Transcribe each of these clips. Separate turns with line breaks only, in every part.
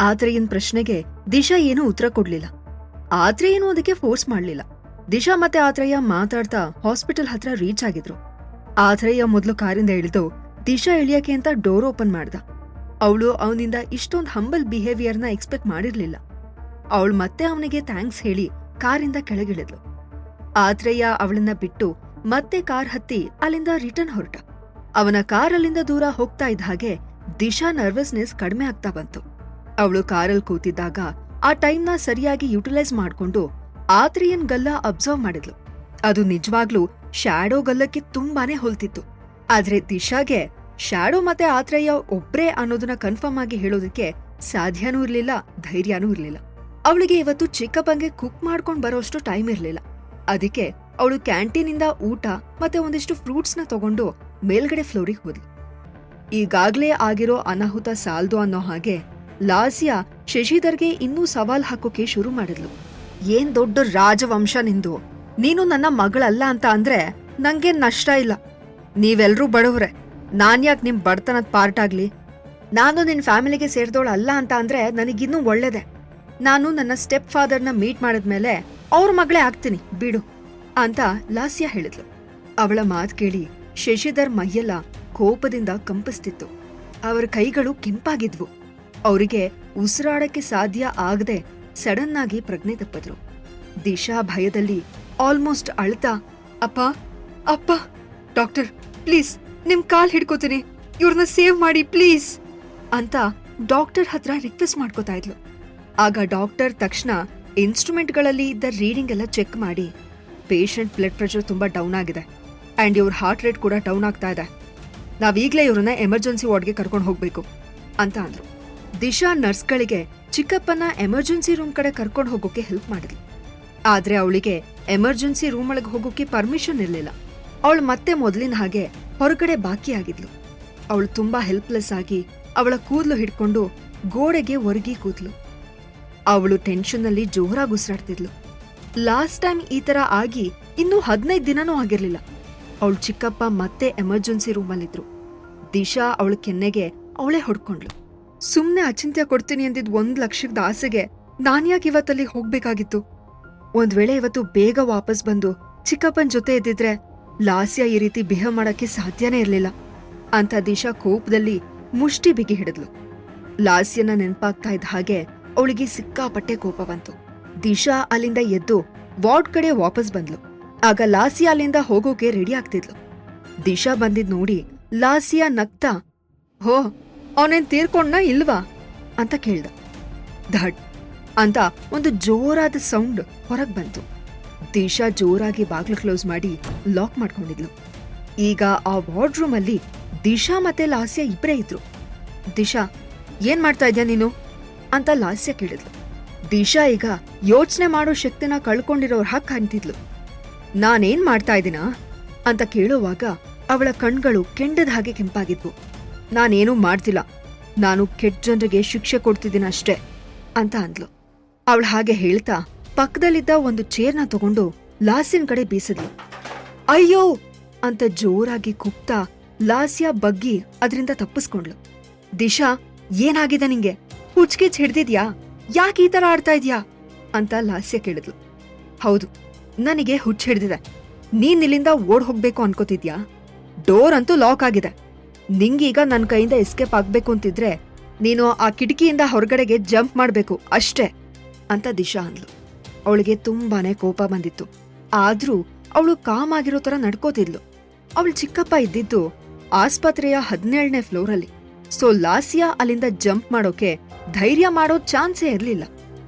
ಆತ್ರೇಯನ್ ಪ್ರಶ್ನೆಗೆ ದಿಶಾ ಏನೂ ಉತ್ತರ ಕೊಡ್ಲಿಲ್ಲ. ಆತ್ರೇಯನು ಅದಕ್ಕೆ ಫೋರ್ಸ್ ಮಾಡ್ಲಿಲ್ಲ. ದಿಶಾ ಮತ್ತೆ ಆತ್ರೇಯ ಮಾತಾಡ್ತಾ ಹಾಸ್ಪಿಟಲ್ ಹತ್ರ ರೀಚ್ ಆಗಿದ್ರು. ಆತ್ರೇಯ ಮೊದಲು ಕಾರಿಂದ ಇಳಿದು ದಿಶಾ ಇಳಿಯಕ್ಕೆ ಅಂತ ಡೋರ್ ಓಪನ್ ಮಾಡ್ದ. ಅವಳು ಅವನಿಂದ ಇಷ್ಟೊಂದು ಹಂಬಲ್ ಬಿಹೇವಿಯರ್ನ ಎಕ್ಸ್ಪೆಕ್ಟ್ ಮಾಡಿರ್ಲಿಲ್ಲ. ಅವಳು ಮತ್ತೆ ಅವನಿಗೆ ಥ್ಯಾಂಕ್ಸ್ ಹೇಳಿ ಕಾರಿಂದ ಕೆಳಗಿಳಿದ್ಲು. ಆತ್ರೇಯ ಅವಳನ್ನ ಬಿಟ್ಟು ಮತ್ತೆ ಕಾರ್ ಹತ್ತಿ ಅಲ್ಲಿಂದ ರಿಟರ್ನ್ ಹೊರಟ. ಅವನ ಕಾರ್ ಅಲ್ಲಿಂದ ದೂರ ಹೋಗ್ತಾ ಇದ್ದ ಹಾಗೆ ದಿಶಾ ನರ್ವಸ್ನೆಸ್ ಕಡಿಮೆ ಆಗ್ತಾ ಬಂತು. ಅವಳು ಕಾರಲ್ಲಿ ಕೂತಿದ್ದಾಗ ಆ ಟೈಮ್ನ ಸರಿಯಾಗಿ ಯುಟಿಲೈಸ್ ಮಾಡ್ಕೊಂಡು ಆತ್ರೇಯನ್ ಗಲ್ಲ ಅಬ್ಸರ್ವ್ ಮಾಡಿದ್ಲು. ಅದು ನಿಜವಾಗ್ಲೂ ಶ್ಯಾಡೋ ಗಲ್ಲಕ್ಕೆ ತುಂಬಾನೇ ಹೋಲ್ತಿತ್ತು. ಆದ್ರೆ ದಿಶಾಗೆ ಶ್ಯಾಡೋ ಮತ್ತೆ ಆತ್ರೇಯ ಒಬ್ರೇ ಅನ್ನೋದನ್ನ ಕನ್ಫರ್ಮ್ ಆಗಿ ಹೇಳೋದಕ್ಕೆ ಸಾಧ್ಯನೂ ಇರ್ಲಿಲ್ಲ, ಧೈರ್ಯನೂ ಇರ್ಲಿಲ್ಲ. ಅವಳಿಗೆ ಇವತ್ತು ಚಿಕ್ಕಪ್ಪಂಗೆ ಕುಕ್ ಮಾಡ್ಕೊಂಡ್ ಬರೋಷ್ಟು ಟೈಮ್ ಇರ್ಲಿಲ್ಲ. ಅದಕ್ಕೆ ಅವಳು ಕ್ಯಾಂಟೀನಿಂದ ಊಟ ಮತ್ತೆ ಒಂದಿಷ್ಟು ಫ್ರೂಟ್ಸ್ನ ತಗೊಂಡು ಮೇಲ್ಗಡೆ ಫ್ಲೋರಿಗೆ ಹೋದ್ಲು. ಈಗಾಗ್ಲೇ ಆಗಿರೋ ಅನಾಹುತ ಸಾಲ್ದು ಅನ್ನೋ ಹಾಗೆ ಲಾಸ್ಯಾ ಶಶಿಧರ್ಗೆ ಇನ್ನೂ ಸವಾಲ್ ಹಾಕೋಕೆ ಶುರು ಮಾಡಿದ್ಲು. ಏನ್ ದೊಡ್ಡ ರಾಜವಂಶ ನಿಂದು, ನೀನು ನನ್ನ ಮಗಳಲ್ಲ ಅಂತ ಅಂದ್ರೆ ನಂಗೇನ್ ನಷ್ಟ ಇಲ್ಲ. ನೀವೆಲ್ರೂ ಬಡವ್ರೆ, ನಾನ್ಯಾಕ್ ನಿಮ್ ಬಡತನದ ಪಾರ್ಟ್ ಆಗ್ಲಿ? ನಾನು ನಿನ್ ಫ್ಯಾಮಿಲಿಗೆ ಸೇರ್ದೋಳು ಅಲ್ಲ ಅಂತ ಅಂದ್ರೆ ನನಗಿನ್ನೂ ಒಳ್ಳೇದೆ. ನಾನು ನನ್ನ ಸ್ಟೆಪ್ ಫಾದರ್ನ ಮೀಟ್ ಮಾಡಿದ್ಮೇಲೆ ಅವ್ರ ಮಗಳೇ ಆಗ್ತೀನಿ ಬಿಡು ಅಂತ ಲಾಸ್ಯಾ ಹೇಳಿದ್ಲು. ಅವಳ ಮಾತ್ ಕೇಳಿ ಶಶಿಧರ್ ಮೈಯೆಲ್ಲ ಕೋಪದಿಂದ ಕಂಪಿಸ್ತಿತ್ತು. ಅವರ ಕೈಗಳು ಕೆಂಪಾಗಿದ್ವು. ಅವರಿಗೆ ಉಸಿರಾಡಕ್ಕೆ ಸಾಧ್ಯ ಆಗದೆ ಸಡನ್ ಆಗಿ ಪ್ರಜ್ಞೆ ತಪ್ಪಿದ್ರು. ದಿಶಾ ಭಯದಲ್ಲಿ ಆಲ್ಮೋಸ್ಟ್ ಅಳ್ತಾ, ಅಪ್ಪ ಅಪ್ಪ ಡಾಕ್ಟರ್ ಪ್ಲೀಸ್ ನಿಮ್ ಕಾಲ್ ಹಿಡ್ಕೋತೀನಿ, ಇವ್ರನ್ನ ಸೇವ್ ಮಾಡಿ ಪ್ಲೀಸ್ ಅಂತ ಡಾಕ್ಟರ್ ಹತ್ರ ರಿಕ್ವೆಸ್ಟ್ ಮಾಡ್ಕೋತಾ ಇದ್ಲು. ಆಗ ಡಾಕ್ಟರ್ ತಕ್ಷಣ ಇನ್ಸ್ಟ್ರೂಮೆಂಟ್ಗಳಲ್ಲಿ ಇದ್ದ ರೀಡಿಂಗ್ ಎಲ್ಲ ಚೆಕ್ ಮಾಡಿ, ಪೇಷಂಟ್ ಬ್ಲಡ್ ಪ್ರೆಷರ್ ತುಂಬಾ ಡೌನ್ ಆಗಿದೆ ಅಂಡ್ ಇವ್ರ ಹಾರ್ಟ್ ರೇಟ್ ಕೂಡ ಡೌನ್ ಆಗ್ತಾ ಇದೆ. ನಾವೀಗ್ಲೇ ಇವ್ರನ್ನ ಎಮರ್ಜೆನ್ಸಿ ವಾರ್ಡ್ಗೆ ಕರ್ಕೊಂಡು ಹೋಗ್ಬೇಕು ಅಂತ ಅಂದ್ರು. ದಿಶಾ ನರ್ಸ್ಗಳಿಗೆ ಚಿಕ್ಕಪ್ಪನ ಎಮರ್ಜೆನ್ಸಿ ರೂಮ್ ಕಡೆ ಕರ್ಕೊಂಡು ಹೋಗೋಕೆ ಹೆಲ್ಪ್ ಮಾಡಿದ್ಲು. ಆದ್ರೆ ಅವಳಿಗೆ ಎಮರ್ಜೆನ್ಸಿ ರೂಮ್ ಒಳಗೆ ಹೋಗೋಕೆ ಪರ್ಮಿಷನ್ ಇರ್ಲಿಲ್ಲ. ಅವಳು ಮತ್ತೆ ಮೊದಲಿನ ಹಾಗೆ ಹೊರಗಡೆ ಬಾಕಿಯಾಗಿದ್ಲು. ಅವಳು ತುಂಬಾ ಹೆಲ್ಪ್ಲೆಸ್ ಆಗಿ ಅವಳ ಕೂದಲು ಹಿಡ್ಕೊಂಡು ಗೋಡೆಗೆ ಒರಗಿ ಕೂದ್ಲು. ಅವಳು ಟೆನ್ಷನ್ ನಲ್ಲಿ ಜೋರಾಗಿ ಉಸಿರಾಡ್ತಿದ್ಲು. ಲಾಸ್ಟ್ ಟೈಮ್ ಈ ತರ ಆಗಿ ಇನ್ನೂ 15 ದಿನನೂ ಆಗಿರ್ಲಿಲ್ಲ. ಅವಳು ಚಿಕ್ಕಪ್ಪ ಮತ್ತೆ ಎಮರ್ಜೆನ್ಸಿ ರೂಮಲ್ಲಿದ್ರು. ದಿಶಾ ಅವಳ ಕೆನ್ನೆಗೆ ಅವಳೇ ಹೊಡ್ಕೊಂಡ್ಲು. ಸುಮ್ನೆ ಅಚಿಂತ್ಯ ಕೊಡ್ತೀನಿ ಅಂದಿದ್ 1 ಲಕ್ಷದ ಆಸೆಗೆ ನಾನ್ಯಾಕೆ ಇವತ್ತಲ್ಲಿ ಹೋಗ್ಬೇಕಾಗಿತ್ತು? ಒಂದ್ ವೇಳೆ ಇವತ್ತು ಬೇಗ ವಾಪಸ್ ಬಂದು ಚಿಕ್ಕಪ್ಪನ್ ಜೊತೆ ಇದ್ದಿದ್ರೆ ಲಾಸ್ಯಾ ಈ ರೀತಿ ಬಿಹೇವ್ ಮಾಡಕ್ಕೆ ಸಾಧ್ಯನೇ ಇರ್ಲಿಲ್ಲ ಅಂತ ದಿಶಾ ಕೋಪದಲ್ಲಿ ಮುಷ್ಟಿ ಬಿಗಿ ಹಿಡಿದ್ಲು. ಲಾಸ್ಯನ ನೆನ್ಪಾಗ್ತಾ ಇದ್ದ ಹಾಗೆ ಅವಳಿಗೆ ಸಿಕ್ಕಾಪಟ್ಟೆ ಕೋಪ ಬಂತು. ದಿಶಾ ಅಲ್ಲಿಂದ ಎದ್ದು ವಾರ್ಡ್ ಕಡೆ ವಾಪಸ್ ಬಂದ್ಲು. ಆಗ ಲಾಸ್ಯಾ ಅಲ್ಲಿಂದ ಹೋಗೋಕೆ ರೆಡಿ ಆಗ್ತಿದ್ಲು. ದಿಶಾ ಬಂದಿದ್ ನೋಡಿ ಲಾಸ್ಯಾ ನಗ್ತಾ, ಹೋ ಅವನೇನ್ ತೀರ್ಕೊಂಡ್ನ ಇಲ್ವಾ ಅಂತ ಕೇಳ್ದ. ಧಡ್ ಅಂತ ಒಂದು ಜೋರಾದ ಸೌಂಡ್ ಹೊರಗ್ ಬಂತು. ದಿಶಾ ಜೋರಾಗಿ ಬಾಗ್ಲು ಕ್ಲೋಸ್ ಮಾಡಿ ಲಾಕ್ ಮಾಡ್ಕೊಂಡಿದ್ಲು. ಈಗ ಆ ವಾರ್ಡ್ ರೂಮ್ ಅಲ್ಲಿ ದಿಶಾ ಮತ್ತೆ ಲಾಸ್ಯಾ ಇಬ್ರೇ ಇದ್ರು. ದಿಶಾ ಏನ್ ಮಾಡ್ತಾ ಇದ್ಯಾ ನೀನು ಅಂತ ಲಾಸ್ಯಾ ಕೇಳಿದ್ಲು. ದಿಶಾ ಈಗ ಯೋಚನೆ ಮಾಡೋ ಶಕ್ತಿನ ಕಳ್ಕೊಂಡಿರೋರ್ ಹಾಗೆ ಕಾಣ್ತಿದ್ಲು. ನಾನೇನ್ ಮಾಡ್ತಾ ಇದ್ದೀನಾ ಅಂತ ಕೇಳುವಾಗ ಅವಳ ಕಣ್ಗಳು ಕೆಂಡದ ಹಾಗೆ ಕೆಂಪಾಗಿದ್ವು. ನಾನೇನೂ ಮಾಡ್ತಿಲ್ಲ, ನಾನು ಕೆಟ್ಟ ಜನರಿಗೆ ಶಿಕ್ಷೆ ಕೊಡ್ತಿದ್ದೀನಷ್ಟೇ ಅಂತ ಅಂದ್ಲು. ಅವಳು ಹಾಗೆ ಹೇಳ್ತಾ ಪಕ್ಕದಲ್ಲಿದ್ದ ಒಂದು ಚೇರ್ನ ತಗೊಂಡು ಲಾಸ್ಯನ್ ಕಡೆ ಬೀಸಿದ್ಲು. ಅಯ್ಯೋ ಅಂತ ಜೋರಾಗಿ ಕುಗ್ತಾ ಲಾಸ್ಯಾ ಬಗ್ಗಿ ಅದರಿಂದ ತಪ್ಪಿಸ್ಕೊಂಡ್ಲು. ದಿಶಾ ಏನಾಗಿದೆ ನಿಂಗೆ? ಹುಚ್ಕಿಚ್ ಹಿಡ್ದಿದ್ಯಾ? ಯಾಕೆ ಈ ತರ ಆಡ್ತಾ ಇದ್ಯಾ ಅಂತ ಲಾಸ್ಯಾ ಕೇಳಿದ್ಲು. ಹೌದು, ನನಗೆ ಹುಚ್ಚ ಹಿಡ್ದಿದೆ. ನೀನ್ ಇಲ್ಲಿಂದ ಓಡ್ ಹೋಗ್ಬೇಕು ಅನ್ಕೋತಿದ್ಯಾ? ಡೋರ್ ಅಂತೂ ಲಾಕ್ ಆಗಿದೆ. ನಿಂಗೀಗ ನನ್ನ ಕೈಯಿಂದ ಎಸ್ಕೇಪ್ ಆಗ್ಬೇಕು ಅಂತಿದ್ರೆ ನೀನು ಆ ಕಿಟಕಿಯಿಂದ ಹೊರಗಡೆಗೆ ಜಂಪ್ ಮಾಡ್ಬೇಕು ಅಷ್ಟೇ ಅಂತ ದಿಶಾ ಅಂದ್ಲು. ಅವಳಿಗೆ ತುಂಬಾನೇ ಕೋಪ ಬಂದಿತ್ತು. ಆದ್ರೂ ಅವಳು ಕಾಮ್ ಆಗಿರೋ ತರ ನಡ್ಕೋತಿದ್ಲು. ಅವಳು ಚಿಕ್ಕಪ್ಪ ಇದ್ದಿದ್ದು ಆಸ್ಪತ್ರೆಯ 17ನೇ ಫ್ಲೋರಲ್ಲಿ. ಸೊ ಲಾಸ್ಯಾ ಅಲ್ಲಿಂದ ಜಂಪ್ ಮಾಡೋಕೆ ಧೈರ್ಯ ಮಾಡೋ ಚಾನ್ಸೇ ಇರ್ಲಿಲ್ಲ.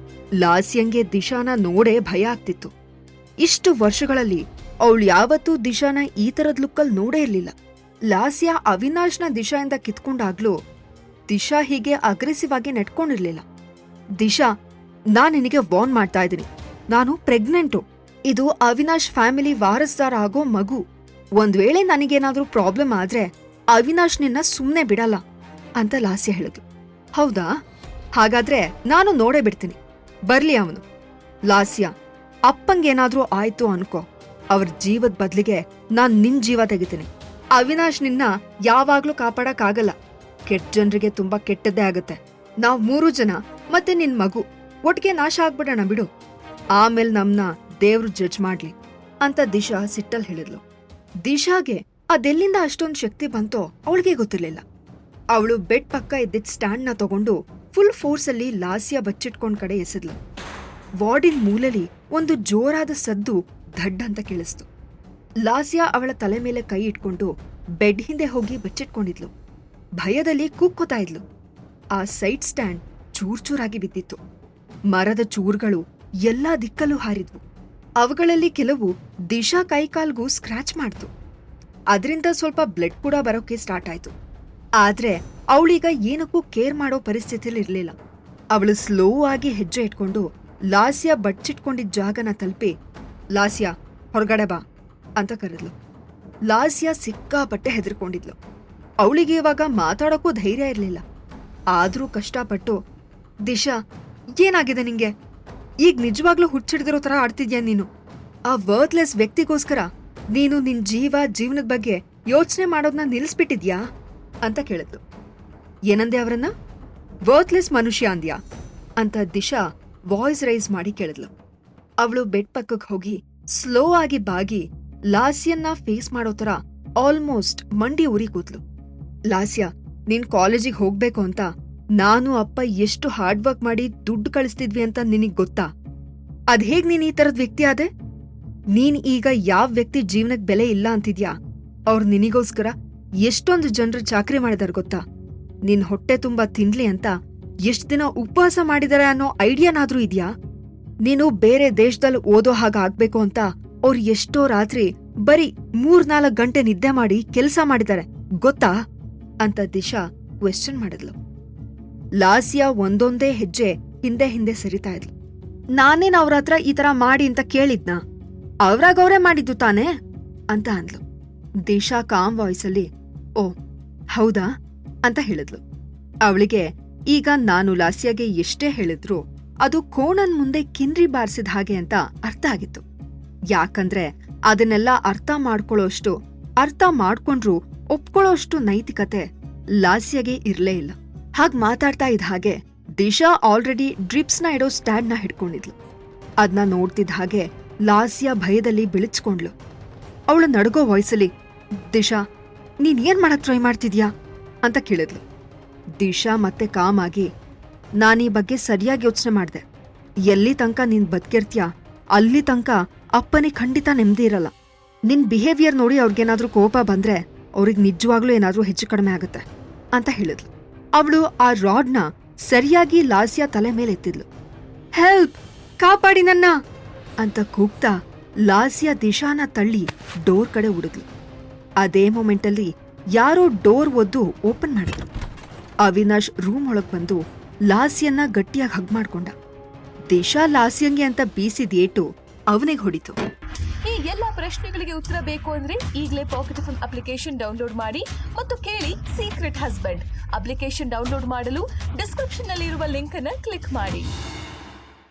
ಲಾಸ್ಯಂಗೆ ದಿಶಾನ ನೋಡೇ ಭಯ ಆಗ್ತಿತ್ತು. ಇಷ್ಟು ವರ್ಷಗಳಲ್ಲಿ ಅವಳು ಯಾವತ್ತೂ ದಿಶಾನ ಈ ತರದ್ ಲುಕ್ಕಲ್ಲಿ ನೋಡೇ ಇರ್ಲಿಲ್ಲ. ಲಾಸ್ಯಾ ಅವಿನಾಶ್ನ ದಿಶಾಯಿಂದ ಕಿತ್ಕೊಂಡಾಗ್ಲೂ ದಿಶಾ ಹೀಗೆ ಅಗ್ರೆಸಿವ್ ಆಗಿ ನೆಟ್ಕೊಂಡಿರ್ಲಿಲ್ಲ. ದಿಶಾ, ನಾನ್ ನಿನಗೆ ವಾರ್ನ್ ಮಾಡ್ತಾ ಇದ್ದೀನಿ, ನಾನು ಪ್ರೆಗ್ನೆಂಟು. ಇದು ಅವಿನಾಶ್ ಫ್ಯಾಮಿಲಿ ವಾರಸ್ದಾರ ಆಗೋ ಮಗು. ಒಂದ್ ವೇಳೆ ನನಗೇನಾದ್ರೂ ಪ್ರಾಬ್ಲಮ್ ಆದ್ರೆ ಅವಿನಾಶ್ ನಿನ್ನ ಸುಮ್ನೆ ಬಿಡಲ್ಲ ಅಂತ ಲಾಸ್ಯಾ ಹೇಳಿದ್ಲು. ಹೌದಾ? ಹಾಗಾದ್ರೆ ನಾನು ನೋಡೇ ಬಿಡ್ತೀನಿ, ಬರ್ಲಿ ಅವನು. ಲಾಸ್ಯಾ, ಅಪ್ಪಂಗೇನಾದ್ರೂ ಆಯ್ತು ಅನ್ಕೋ, ಅವ್ರ ಜೀವದ ಬದ್ಲಿಗೆ ನಾನ್ ನಿನ್ ಜೀವ ತೆಗಿತೀನಿ. ಅವಿನಾಶ್ ನಿನ್ನ ಯಾವಾಗ್ಲೂ ಕಾಪಾಡಕ್ಕಾಗಲ್ಲ. ಕೆಟ್ಟ ಜನರಿಗೆ ತುಂಬಾ ಕೆಟ್ಟದ್ದೇ ಆಗುತ್ತೆ. ನಾವ್ 3 ಜನ ಮತ್ತೆ ನಿನ್ ಮಗು ಒಟ್ಟಿಗೆ ನಾಶ ಆಗ್ಬಿಡೋಣ ಬಿಡು, ಆಮೇಲೆ ನಮ್ನ ದೇವ್ರು ಜಡ್ಜ್ ಮಾಡ್ಲಿ ಅಂತ ದಿಶಾ ಸಿಟ್ಟಲ್ ಹೇಳಿದ್ಲು. ದಿಶಾಗೆ ಅದೆಲ್ಲಿಂದ ಅಷ್ಟೊಂದ್ ಶಕ್ತಿ ಬಂತೋ ಅವಳಿಗೆ ಗೊತ್ತಿರ್ಲಿಲ್ಲ. ಅವಳು ಬೆಡ್ ಪಕ್ಕ ಇದ್ದಿದ್ ಸ್ಟ್ಯಾಂಡ್ ನ ತಗೊಂಡು ಫುಲ್ ಫೋರ್ಸ್ ಅಲ್ಲಿ ಲಾಸ್ಯ ಬಚ್ಚಿಟ್ಕೊಂಡ್ ಕಡೆ ಎಸೆದ್ಲು. ವಾರ್ಡಿನ್ ಮೂಲೆಲಿ ಒಂದು ಜೋರಾದ ಸದ್ದು ಧಡ್ ಅಂತ ಕೇಳಿಸ್ತು. ಲಾಸ್ಯ ಅವಳ ತಲೆ ಮೇಲೆ ಕೈ ಇಟ್ಕೊಂಡು ಬೆಡ್ ಹಿಂದೆ ಹೋಗಿ ಬಚ್ಚಿಟ್ಕೊಂಡಿದ್ಲು. ಭಯದಲ್ಲಿ ಕೂಗ್ಕೋತಾ ಇದ್ಲು. ಆ ಸೈಡ್ ಸ್ಟ್ಯಾಂಡ್ ಚೂರ್ಚೂರಾಗಿ ಬಿದ್ದಿತ್ತು. ಮರದ ಚೂರ್ಗಳು ಎಲ್ಲಾ ದಿಕ್ಕಲ್ಲೂ ಹಾರಿದ್ವು. ಅವುಗಳಲ್ಲಿ ಕೆಲವು ದಿಶಾ ಕೈಕಾಲ್ಗೂ ಸ್ಕ್ರಾಚ್ ಮಾಡ್ತು. ಅದರಿಂದ ಸ್ವಲ್ಪ ಬ್ಲಡ್ ಕೂಡ ಬರೋಕೆ ಸ್ಟಾರ್ಟ್ ಆಯ್ತು. ಆದ್ರೆ ಅವಳೀಗ ಏನಕ್ಕೂ ಕೇರ್ ಮಾಡೋ ಪರಿಸ್ಥಿತಿಲಿ ಇರ್ಲಿಲ್ಲ. ಅವಳು ಸ್ಲೋ ಆಗಿ ಹೆಜ್ಜೆ ಇಟ್ಕೊಂಡು ಲಾಸ್ಯ ಬಚ್ಚಿಟ್ಕೊಂಡಿದ್ದ ಜಾಗನ ತಲುಪಿ, ಲಾಸ್ಯ ಹೊರಗಡೆ ಬಾ ಅಂತ ಕರೆದ್ಲು. ಲಾಸ್ಯ ಸಿಕ್ಕಾಪಟ್ಟೆ ಹೆದರ್ಕೊಂಡಿದ್ಲು. ಅವಳಿಗೆ ಇವಾಗ ಮಾತಾಡೋಕ್ಕೂ ಧೈರ್ಯ ಇರ್ಲಿಲ್ಲ. ಆದ್ರೂ ಕಷ್ಟಪಟ್ಟು, ದಿಶಾ ಏನಾಗಿದೆ ನಿಂಗೆ? ಈಗ ನಿಜವಾಗ್ಲೂ ಹುಚ್ಚಿಡ್ದಿರೋ ತರ ಆಡ್ತಿದ್ಯಾ ನೀನು? ಆ ವರ್ತ್ಲೆಸ್ ವ್ಯಕ್ತಿಗೋಸ್ಕರ ನೀನು ನಿನ್ ಜೀವನದ ಬಗ್ಗೆ ಯೋಚನೆ ಮಾಡೋದನ್ನ ನಿಲ್ಲಿಸ್ಬಿಟ್ಟಿದ್ಯಾ ಅಂತ ಕೇಳಿದ್ಲು. ಏನಂದೆ ಅವರನ್ನ? ವರ್ತ್ಲೆಸ್ ಮನುಷ್ಯ ಅಂದ್ಯಾ ಅಂತ ದಿಶಾ ವಾಯ್ಸ್ ರೈಸ್ ಮಾಡಿ ಕೇಳಿದ್ಲು. ಅವಳು ಬೆಡ್ ಪಕ್ಕಕ್ಕೆ ಹೋಗಿ ಸ್ಲೋ ಆಗಿ ಬಾಗಿ ಲಾಸ್ಯನ್ನ ಫೇಸ್ ಮಾಡೋ ತರ ಆಲ್ಮೋಸ್ಟ್ ಮಂಡಿ ಉರಿ ಕೂತ್ಲು. ಲಾಸ್ಯ, ನೀನ್ ಕಾಲೇಜಿಗೆ ಹೋಗ್ಬೇಕು ಅಂತ ನಾನು ಅಪ್ಪ ಎಷ್ಟು ಹಾರ್ಡ್ ವರ್ಕ್ ಮಾಡಿ ದುಡ್ಡು ಕಳಿಸ್ತಿದ್ವಿ ಅಂತ ನಿನಗ್ ಗೊತ್ತಾ? ಅದ್ಹೇಗ್ ನೀನ್ ಈ ತರದ್ ವ್ಯಕ್ತಿ ಆದೆ? ನೀನ್ ಈಗ ಯಾವ ವ್ಯಕ್ತಿ ಜೀವನಕ್ ಬೆಲೆ ಇಲ್ಲ ಅಂತಿದ್ಯಾ, ಅವ್ರು ನಿನಿಗೋಸ್ಕರ ಎಷ್ಟೊಂದು ಜನರು ಚಾಕ್ರಿ ಮಾಡಿದಾರೆ ಗೊತ್ತಾ? ನಿನ್ ಹೊಟ್ಟೆ ತುಂಬಾ ತಿನ್ಲಿ ಅಂತ ಎಷ್ಟ್ ದಿನ ಉಪವಾಸ ಮಾಡಿದಾರೆ ಅನ್ನೋ ಐಡಿಯಾನಾದ್ರೂ ಇದ್ಯಾ? ನೀನು ಬೇರೆ ದೇಶದಲ್ಲಿ ಓದೋ ಹಾಗ ಆಗ್ಬೇಕು ಅಂತ ಅವ್ರು ಎಷ್ಟೋ ರಾತ್ರಿ ಬರೀ 3-4 ಗಂಟೆ ನಿದ್ದೆ ಮಾಡಿ ಕೆಲ್ಸ ಮಾಡಿದಾರೆ ಗೊತ್ತಾ ಅಂತ ದಿಶಾ ಕ್ವೆಶ್ಚನ್ ಮಾಡಿದ್ಲು. ಲಾಸ್ಯ ಒಂದೊಂದೇ ಹೆಜ್ಜೆ ಹಿಂದೆ ಸರಿತಾ ಇದ್ಲು. ನಾನೇನ್ ಅವ್ರ ಹತ್ರ ಈ ತರ ಮಾಡಿ ಅಂತ ಕೇಳಿದ್ನಾ? ಅವ್ರಾಗವ್ರೇ ಮಾಡಿದ್ದು ತಾನೇ ಅಂತ ಅಂದ್ಲು. ದಿಶಾ ಕಾಮ್ ವಾಯ್ಸಲ್ಲಿ, ಓ ಹೌದಾ ಅಂತ ಹೇಳಿದ್ಲು. ಅವಳಿಗೆ ಈಗ ನಾನು ಲಾಸ್ಯಗೆ ಎಷ್ಟೇ ಹೇಳಿದ್ರು ಅದು ಕೋಣನ್ ಮುಂದೆ ಕಿನ್ರಿ ಬಾರಿಸಿದ ಹಾಗೆ ಅಂತ ಅರ್ಥ ಆಗಿತ್ತು. ಯಾಕಂದ್ರೆ ಅದನ್ನೆಲ್ಲ ಅರ್ಥ ಮಾಡ್ಕೊಂಡ್ರು ಒಪ್ಕೊಳ್ಳೋಷ್ಟು ನೈತಿಕತೆ ಲಾಸ್ಯಗೆ ಇರ್ಲೇ ಇಲ್ಲ. ಹಾಗ್ ಮಾತಾಡ್ತಾ ಇದ್ದ ಹಾಗೆ ದಿಶಾ ಆಲ್ರೆಡಿ ಡ್ರಿಪ್ಸ್ನ ಇಡೋ ಸ್ಟ್ಯಾಂಡ್ನ ಹಿಡ್ಕೊಂಡಿದ್ಲು. ಅದ್ನ ನೋಡ್ತಿದ್ದ ಹಾಗೆ ಲಾಸ್ಯ ಭಯದಲ್ಲಿ ಬಿಳಿಚ್ಕೊಂಡ್ಲು. ಅವಳು ನಡ್ಗೋ ವಾಯ್ಸಲ್ಲಿ, ದಿಶಾ ನೀನ್ ಏನ್ ಮಾಡಕ್ ಟ್ರೈ ಮಾಡ್ತಿದ್ಯಾ ಅಂತ ಕೇಳಿದ್ಲು. ದಿಶಾ ಮತ್ತೆ ಕಾಮ್ ಆಗಿ, ನಾನೀ ಬಗ್ಗೆ ಸರಿಯಾಗಿ ಯೋಚನೆ ಮಾಡ್ದೆ. ಎಲ್ಲಿ ತನಕ ನೀನ್ ಬದುಕಿರ್ತೀಯ ಅಲ್ಲಿ ತನಕ ಅಪ್ಪನಿಗೆ ಖಂಡಿತ ನೆಮ್ಮದಿ ಇರಲ್ಲ. ನಿನ್ ಬಿಹೇವಿಯರ್ ನೋಡಿ ಅವ್ರಿಗೇನಾದ್ರೂ ಕೋಪ ಬಂದ್ರೆ ಅವ್ರಿಗೆ ನಿಜವಾಗ್ಲೂ ಏನಾದ್ರೂ ಹೆಚ್ಚು ಕಡಿಮೆ ಆಗುತ್ತೆ ಅಂತ ಹೇಳಿದ್ಲು. ಅವಳು ಆ ರಾಡ್ನ ಸರಿಯಾಗಿ ಲಾಸ್ಯ ತಲೆ ಮೇಲೆ ಎತ್ತಿದ್ಲು. ಹೆಲ್ಪ್, ಕಾಪಾಡಿ ನನ್ನ ಅಂತ ಕೂಗ್ತಾ ಲಾಸ್ಯ ದಿಶಾನ ತಳ್ಳಿ ಡೋರ್ ಕಡೆ ಹುಡುಗ್ಲು. ಅದೇ ಮೊಮೆಂಟಲ್ಲಿ ಯಾರೋ ಡೋರ್ ಒದ್ದು ಓಪನ್ ಮಾಡಿದ್ರು. ಅವಿನಾಶ್ ರೂಮ್ ಒಳಗ್ ಬಂದು ಲಾಸ್ಯನ್ನ ಗಟ್ಟಿಯಾಗಿ ಹಗ್ ಮಾಡ್ಕೊಂಡ. ದಿಶಾ ಲಾಸ್ಯಂಗೆ ಅಂತ ಬೀಸಿದ ಏಟು ಅವನಿಗೆ ಹೊಡಿತು.
ಈ ಎಲ್ಲ ಪ್ರಶ್ನೆಗಳಿಗೆ ಉತ್ತರ ಬೇಕು ಅಂದ್ರೆ ಈಗಲೇ ಪಾಕೆಟ್ ಎಫ್ಎಂ ಅಪ್ಲಿಕೇಶನ್ ಡೌನ್ಲೋಡ್ ಮಾಡಿ ಮತ್ತು ಕೇಳಿ ಸೀಕ್ರೆಟ್ ಹಸ್ಬೆಂಡ್. ಅಪ್ಲಿಕೇಶನ್ ಡೌನ್ಲೋಡ್ ಮಾಡಲು ಡಿಸ್ಕ್ರಿಪ್ಷನ್ ನಲ್ಲಿರುವ ಲಿಂಕ್ ಅನ್ನು ಕ್ಲಿಕ್ ಮಾಡಿ.